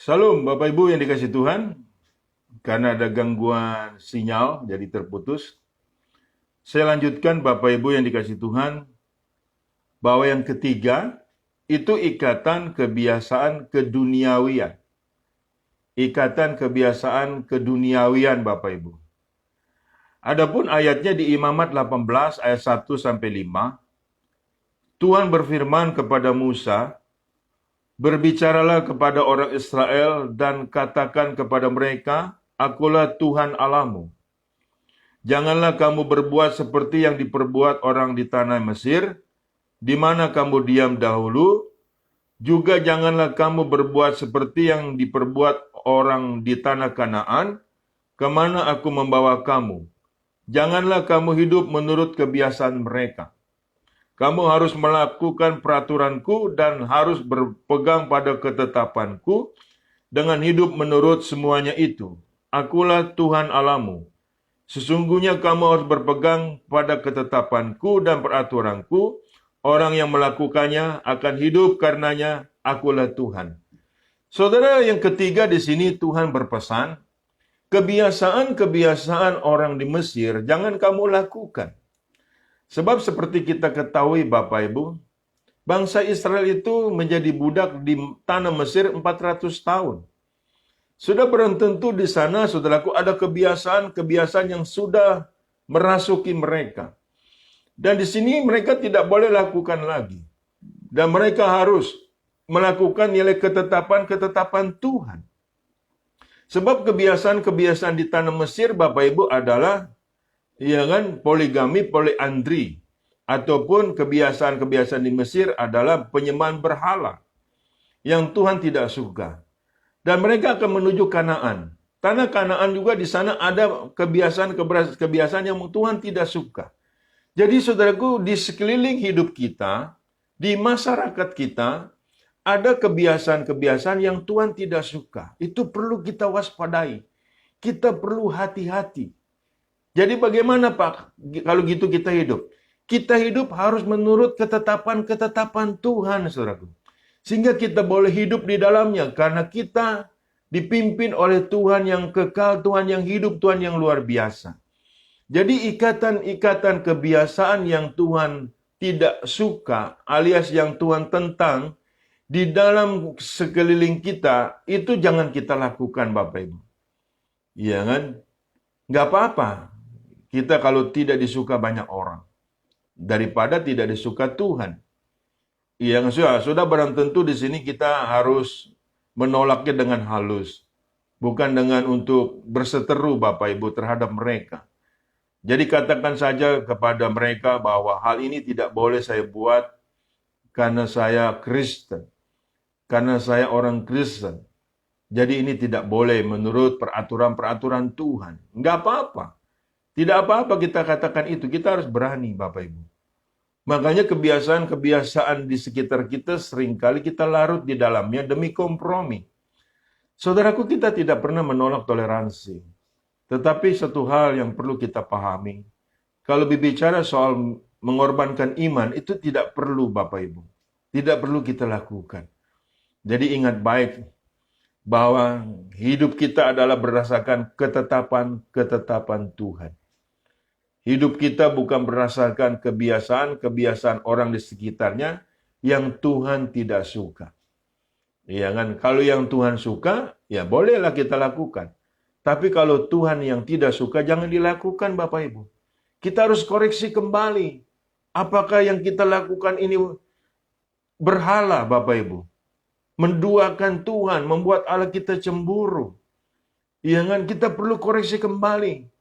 Salam Bapak Ibu yang dikasih Tuhan, karena ada gangguan sinyal jadi terputus. Saya lanjutkan Bapak Ibu yang dikasih Tuhan, bahwa yang ketiga itu ikatan kebiasaan keduniawian. Ikatan kebiasaan keduniawian Bapak Ibu. Adapun ayatnya di Imamat 18 ayat 1 sampai 5, Tuhan berfirman kepada Musa, "Berbicaralah kepada orang Israel dan katakan kepada mereka, Akulah Tuhan Allahmu. Janganlah kamu berbuat seperti yang diperbuat orang di tanah Mesir, di mana kamu diam dahulu. Juga janganlah kamu berbuat seperti yang diperbuat orang di tanah Kanaan, kemana aku membawa kamu. Janganlah kamu hidup menurut kebiasaan mereka. Kamu harus melakukan peraturanku dan harus berpegang pada ketetapanku dengan hidup menurut semuanya itu. Akulah Tuhan Allahmu. Sesungguhnya kamu harus berpegang pada ketetapanku dan peraturanku. Orang yang melakukannya akan hidup karenanya. Akulah Tuhan." Saudara, yang ketiga di sini Tuhan berpesan, kebiasaan-kebiasaan orang di Mesir jangan kamu lakukan. Sebab seperti kita ketahui Bapak Ibu, bangsa Israel itu menjadi budak di tanah Mesir 400 tahun. Sudah belum tentu di sana, saudaraku, ada kebiasaan-kebiasaan yang sudah merasuki mereka. Dan di sini mereka tidak boleh lakukan lagi. Dan mereka harus melakukan nilai ketetapan-ketetapan Tuhan. Sebab kebiasaan-kebiasaan di tanah Mesir, Bapak Ibu, adalah poligami, poliandri. Ataupun kebiasaan-kebiasaan di Mesir adalah penyembahan berhala yang Tuhan tidak suka. Dan mereka akan menuju Kanaan. Tanah Kanaan juga di sana ada kebiasaan-kebiasaan yang Tuhan tidak suka. Jadi saudaraku, di sekeliling hidup kita, di masyarakat kita, ada kebiasaan-kebiasaan yang Tuhan tidak suka. Itu perlu kita waspadai. Kita perlu hati-hati. Jadi bagaimana Pak kalau gitu kita hidup? Kita hidup harus menurut ketetapan-ketetapan Tuhan, saudaraku. Sehingga kita boleh hidup di dalamnya karena kita dipimpin oleh Tuhan yang kekal, Tuhan yang hidup, Tuhan yang luar biasa. Jadi ikatan-ikatan kebiasaan yang Tuhan tidak suka alias yang Tuhan tentang di dalam sekeliling kita, itu jangan kita lakukan Bapak Ibu. Iya kan? Nggak apa-apa. Kita kalau tidak disuka banyak orang, daripada tidak disuka Tuhan. Yang sudah barang tentu di sini kita harus menolaknya dengan halus, bukan dengan untuk berseteru Bapak Ibu terhadap mereka. Jadi katakan saja kepada mereka bahwa hal ini tidak boleh saya buat karena saya Kristen, karena saya orang Kristen. Jadi ini tidak boleh menurut peraturan-peraturan Tuhan. Enggak apa-apa. Tidak apa-apa kita katakan itu. Kita harus berani Bapak Ibu. Makanya kebiasaan-kebiasaan di sekitar kita seringkali kita larut di dalamnya demi kompromi. Saudaraku, kita tidak pernah menolak toleransi. Tetapi satu hal yang perlu kita pahami, kalau berbicara soal mengorbankan iman, itu tidak perlu Bapak Ibu. Tidak perlu kita lakukan. Jadi ingat baik bahwa hidup kita adalah berdasarkan ketetapan-ketetapan Tuhan. Hidup kita bukan berdasarkan kebiasaan-kebiasaan orang di sekitarnya yang Tuhan tidak suka. Ya kan? Kalau yang Tuhan suka, ya bolehlah kita lakukan. Tapi kalau Tuhan yang tidak suka, jangan dilakukan Bapak Ibu. Kita harus koreksi kembali. Apakah yang kita lakukan ini berhala Bapak Ibu? Menduakan Tuhan, membuat Allah kita cemburu. Ya kan? Kita perlu koreksi kembali.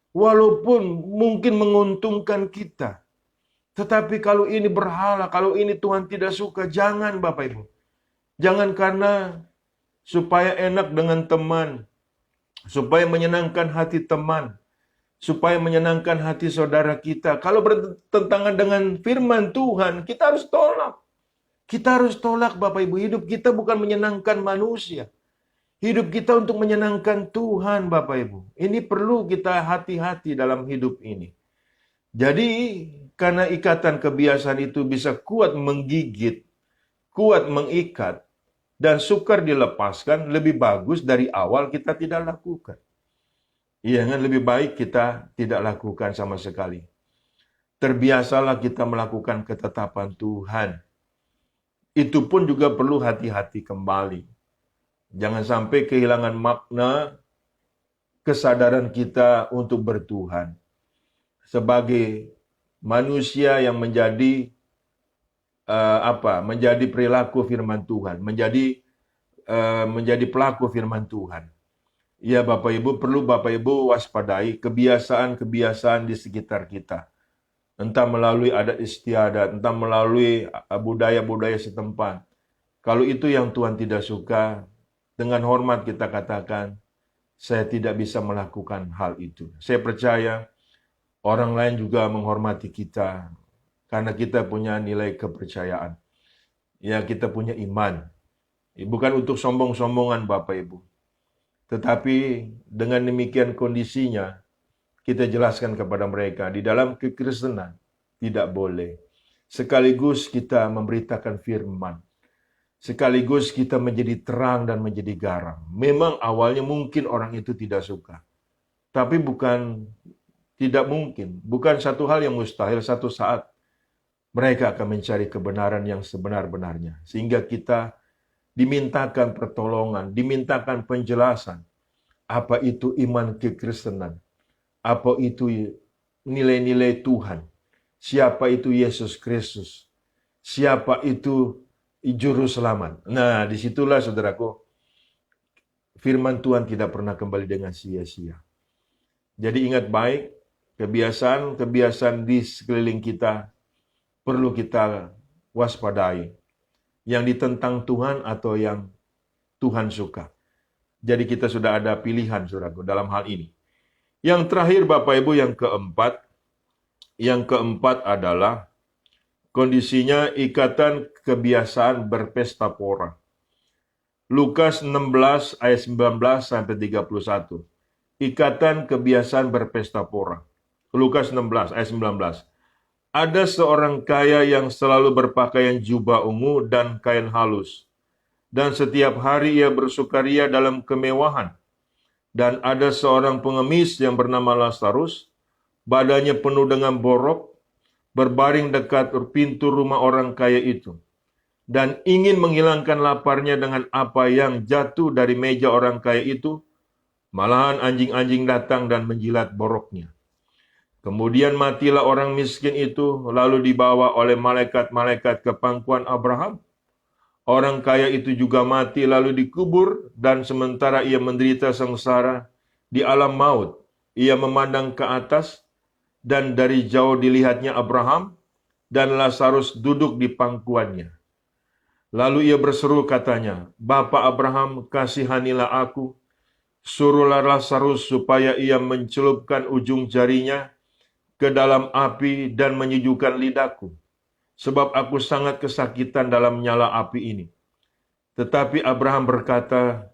Walaupun mungkin menguntungkan kita. Tetapi kalau ini berhala, kalau ini Tuhan tidak suka, jangan Bapak Ibu. Jangan karena supaya enak dengan teman, supaya menyenangkan hati teman, supaya menyenangkan hati saudara kita. Kalau bertentangan dengan firman Tuhan, kita harus tolak. Kita harus tolak Bapak Ibu. Hidup kita bukan menyenangkan manusia. Hidup kita untuk menyenangkan Tuhan Bapak Ibu. Ini perlu kita hati-hati dalam hidup ini. Jadi karena ikatan kebiasaan itu bisa kuat menggigit, kuat mengikat, dan sukar dilepaskan lebih bagus dari awal kita tidak lakukan. Iya kan, lebih baik kita tidak lakukan sama sekali. Terbiasalah kita melakukan ketetapan Tuhan. Itu pun juga perlu hati-hati kembali. Jangan sampai kehilangan makna kesadaran kita untuk bertuhan. Sebagai manusia yang menjadi menjadi perilaku firman Tuhan, menjadi pelaku firman Tuhan. Ya Bapak Ibu, perlu Bapak Ibu waspadai kebiasaan-kebiasaan di sekitar kita. Entah melalui adat istiadat, entah melalui budaya-budaya setempat. Kalau itu yang Tuhan tidak suka, dengan hormat kita katakan, saya tidak bisa melakukan hal itu. Saya percaya orang lain juga menghormati kita, karena kita punya nilai kepercayaan. Ya, kita punya iman. Bukan untuk sombong-sombongan Bapak Ibu. Tetapi dengan demikian kondisinya, kita jelaskan kepada mereka, di dalam kekristenan tidak boleh. Sekaligus kita memberitakan firman. Sekaligus kita menjadi terang dan menjadi garam. Memang awalnya mungkin orang itu tidak suka. Tapi tidak mungkin. Bukan satu hal yang mustahil, satu saat mereka akan mencari kebenaran yang sebenar-benarnya. Sehingga kita dimintakan pertolongan, dimintakan penjelasan. Apa itu iman kekristenan? Apa itu nilai-nilai Tuhan? Siapa itu Yesus Kristus? Siapa itu Juru Selamat? Nah, disitulah saudaraku, firman Tuhan tidak pernah kembali dengan sia-sia. Jadi ingat baik, kebiasaan-kebiasaan di sekeliling kita perlu kita waspadai. Yang ditentang Tuhan atau yang Tuhan suka. Jadi kita sudah ada pilihan, saudaraku, dalam hal ini. Yang terakhir Bapak Ibu, yang keempat adalah kondisinya ikatan kebiasaan berpesta pora. Lukas 16 ayat 19 sampai 31. Ikatan kebiasaan berpesta pora. Lukas 16 ayat 19. Ada seorang kaya yang selalu berpakaian jubah ungu dan kain halus. Dan setiap hari ia bersukaria dalam kemewahan. Dan ada seorang pengemis yang bernama Lazarus, badannya penuh dengan borok, berbaring dekat pintu rumah orang kaya itu, dan ingin menghilangkan laparnya dengan apa yang jatuh dari meja orang kaya itu, malahan anjing-anjing datang dan menjilat boroknya. Kemudian matilah orang miskin itu, lalu dibawa oleh malaikat-malaikat ke pangkuan Abraham. Orang kaya itu juga mati lalu dikubur, dan sementara ia menderita sengsara di alam maut, ia memandang ke atas, dan dari jauh dilihatnya Abraham, dan Lazarus duduk di pangkuannya. Lalu ia berseru katanya, Bapa Abraham, kasihanilah aku, suruhlah Lazarus supaya ia mencelupkan ujung jarinya ke dalam api dan menyejukkan lidahku. Sebab aku sangat kesakitan dalam nyala api ini. Tetapi Abraham berkata,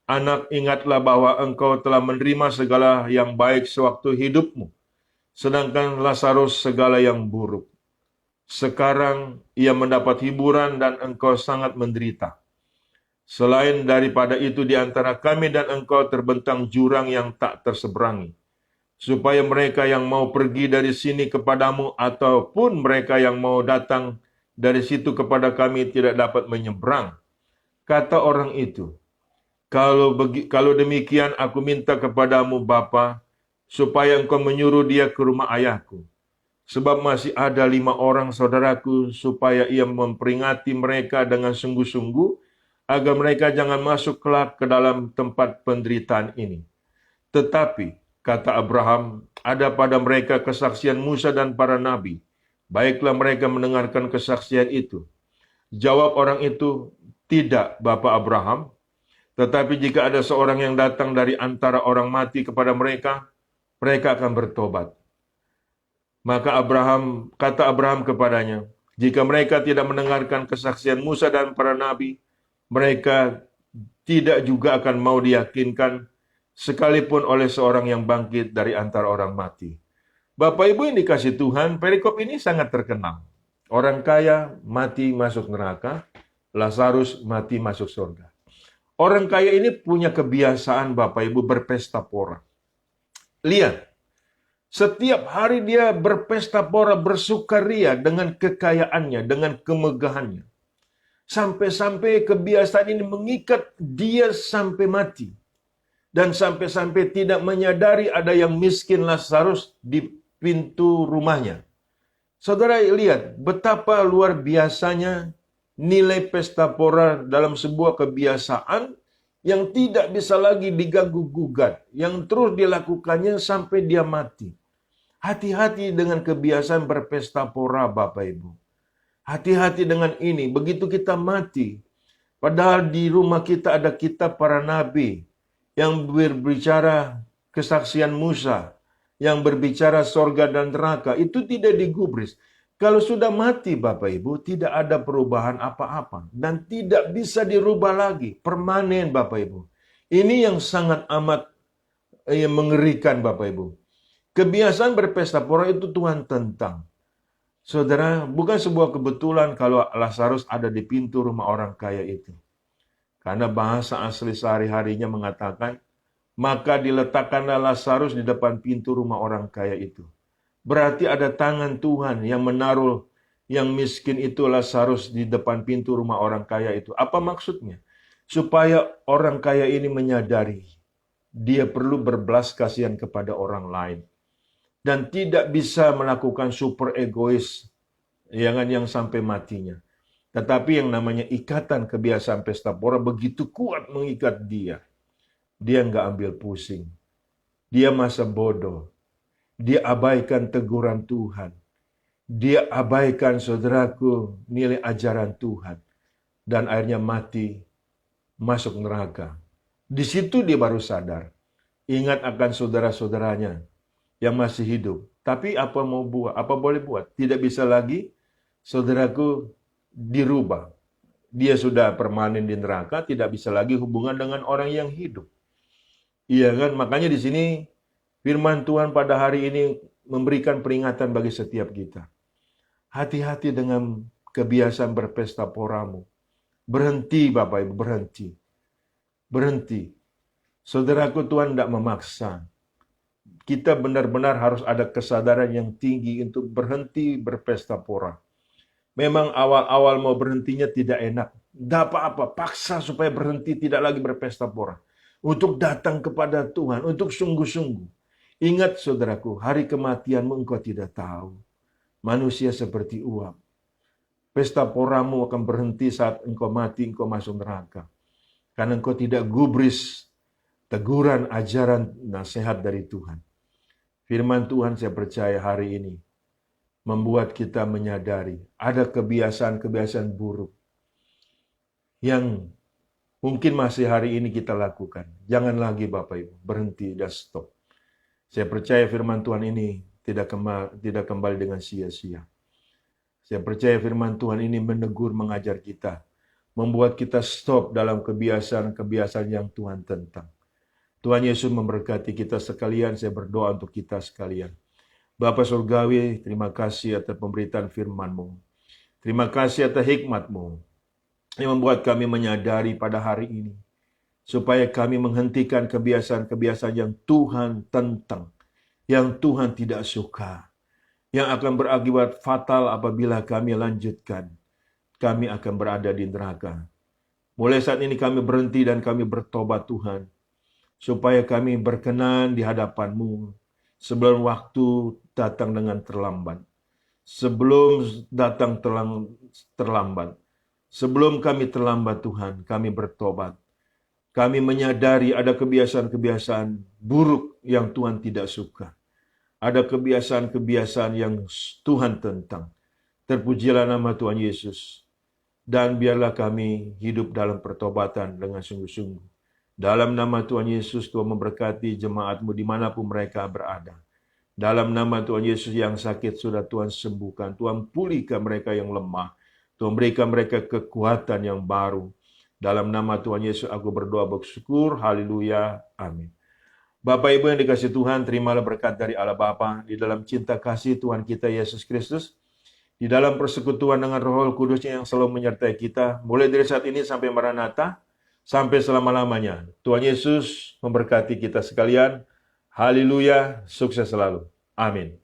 Anak, ingatlah bahwa engkau telah menerima segala yang baik sewaktu hidupmu, sedangkan Lazarus segala yang buruk. Sekarang ia mendapat hiburan dan engkau sangat menderita. Selain daripada itu di antara kami dan engkau terbentang jurang yang tak terseberangi, supaya mereka yang mau pergi dari sini kepadamu ataupun mereka yang mau datang dari situ kepada kami tidak dapat menyeberang. Kata orang itu, kalau demikian aku minta kepadamu Bapa, supaya engkau menyuruh dia ke rumah ayahku. Sebab masih ada 5 orang saudaraku, supaya ia memperingati mereka dengan sungguh-sungguh, agar mereka jangan masuk kelak ke dalam tempat penderitaan ini. Tetapi kata Abraham, ada pada mereka kesaksian Musa dan para nabi. Baiklah mereka mendengarkan kesaksian itu. Jawab orang itu, tidak, Bapak Abraham. Tetapi jika ada seorang yang datang dari antara orang mati kepada mereka, mereka akan bertobat. Maka kata Abraham kepadanya, jika mereka tidak mendengarkan kesaksian Musa dan para nabi, mereka tidak juga akan mau diyakinkan sekalipun oleh seorang yang bangkit dari antara orang mati. Bapak Ibu yang dikasih Tuhan, perikop ini sangat terkenal. Orang kaya mati masuk neraka, Lazarus mati masuk surga. Orang kaya ini punya kebiasaan Bapak Ibu berpesta pora. Lihat, setiap hari dia berpesta pora, bersukaria dengan kekayaannya, dengan kemegahannya. Sampai-sampai kebiasaan ini mengikat dia sampai mati. Dan sampai-sampai tidak menyadari ada yang miskin Lazarus di pintu rumahnya. Saudara lihat betapa luar biasanya nilai pesta pora dalam sebuah kebiasaan yang tidak bisa lagi diganggu-gugat, yang terus dilakukannya sampai dia mati. Hati-hati dengan kebiasaan berpesta pora, Bapak Ibu. Hati-hati dengan ini, begitu kita mati, padahal di rumah kita ada kitab para nabi yang berbicara kesaksian Musa, yang berbicara sorga dan neraka, itu tidak digubris. Kalau sudah mati Bapak Ibu, tidak ada perubahan apa-apa. Dan tidak bisa dirubah lagi, permanen Bapak Ibu. Ini yang sangat amat mengerikan Bapak Ibu. Kebiasaan berpesta pora itu Tuhan tentang. Saudara, bukan sebuah kebetulan kalau Lazarus ada di pintu rumah orang kaya itu. Karena bahasa asli sehari-harinya mengatakan, maka diletakkanlah Lazarus di depan pintu rumah orang kaya itu. Berarti ada tangan Tuhan yang menaruh yang miskin itu Lazarus di depan pintu rumah orang kaya itu. Apa maksudnya? Supaya orang kaya ini menyadari dia perlu berbelas kasihan kepada orang lain. Dan tidak bisa melakukan super egois yang sampai matinya. Tetapi yang namanya ikatan kebiasaan pesta pora begitu kuat mengikat dia. Dia nggak ambil pusing. Dia masa bodoh. Dia abaikan teguran Tuhan. Dia abaikan, saudaraku, nilai ajaran Tuhan. Dan akhirnya mati, masuk neraka. Di situ dia baru sadar. Ingat akan saudara-saudaranya yang masih hidup. Tapi apa mau buat? Apa boleh buat? Tidak bisa lagi, saudaraku, dirubah. Dia sudah permanen di neraka, tidak bisa lagi hubungan dengan orang yang hidup. Iya kan? Makanya di sini firman Tuhan pada hari ini memberikan peringatan bagi setiap kita. Hati-hati dengan kebiasaan berpesta poramu. Berhenti Bapak Ibu, berhenti. Berhenti. Saudaraku, Tuhan tidak memaksa. Kita benar-benar harus ada kesadaran yang tinggi untuk berhenti berpesta pora. Memang awal-awal mau berhentinya tidak enak. Tidak apa-apa, paksa supaya berhenti tidak lagi berpesta pora. Untuk datang kepada Tuhan, untuk sungguh-sungguh. Ingat saudaraku, hari kematianmu engkau tidak tahu. Manusia seperti uap. Pesta poramu akan berhenti saat engkau mati, engkau masuk neraka. Karena engkau tidak gubris teguran, ajaran, nasihat dari Tuhan. Firman Tuhan saya percaya hari ini membuat kita menyadari ada kebiasaan-kebiasaan buruk yang mungkin masih hari ini kita lakukan. Jangan lagi Bapak Ibu, berhenti dan stop. Saya percaya firman Tuhan ini tidak kembali dengan sia-sia. Saya percaya firman Tuhan ini menegur, mengajar kita, membuat kita stop dalam kebiasaan-kebiasaan yang Tuhan tentang. Tuhan Yesus memberkati kita sekalian, saya berdoa untuk kita sekalian. Bapa Surgawi, terima kasih atas pemberitaan firman-Mu. Terima kasih atas hikmat-Mu yang membuat kami menyadari pada hari ini. Supaya kami menghentikan kebiasaan-kebiasaan yang Tuhan tentang, yang Tuhan tidak suka, yang akan berakibat fatal apabila kami lanjutkan. Kami akan berada di neraka. Mulai saat ini kami berhenti dan kami bertobat Tuhan. Supaya kami berkenan di hadapan-Mu sebelum waktu datang dengan terlambat. Sebelum datang terlambat. Sebelum kami terlambat Tuhan, kami bertobat. Kami menyadari ada kebiasaan-kebiasaan buruk yang Tuhan tidak suka. Ada kebiasaan-kebiasaan yang Tuhan tentang. Terpujilah nama Tuhan Yesus. Dan biarlah kami hidup dalam pertobatan dengan sungguh-sungguh. Dalam nama Tuhan Yesus, Tuhan memberkati jemaat-Mu dimanapun mereka berada. Dalam nama Tuhan Yesus yang sakit sudah Tuhan sembuhkan. Tuhan pulihkan mereka yang lemah. Tuhan berikan mereka kekuatan yang baru. Dalam nama Tuhan Yesus aku berdoa bersyukur. Haleluya. Amin. Bapak Ibu yang dikasihi Tuhan, terimalah berkat dari Allah Bapa di dalam cinta kasih Tuhan kita Yesus Kristus, di dalam persekutuan dengan Roh Kudus-Nya yang selalu menyertai kita, mulai dari saat ini sampai Maranatha, sampai selama-lamanya. Tuhan Yesus memberkati kita sekalian. Haleluya, sukses selalu. Amin.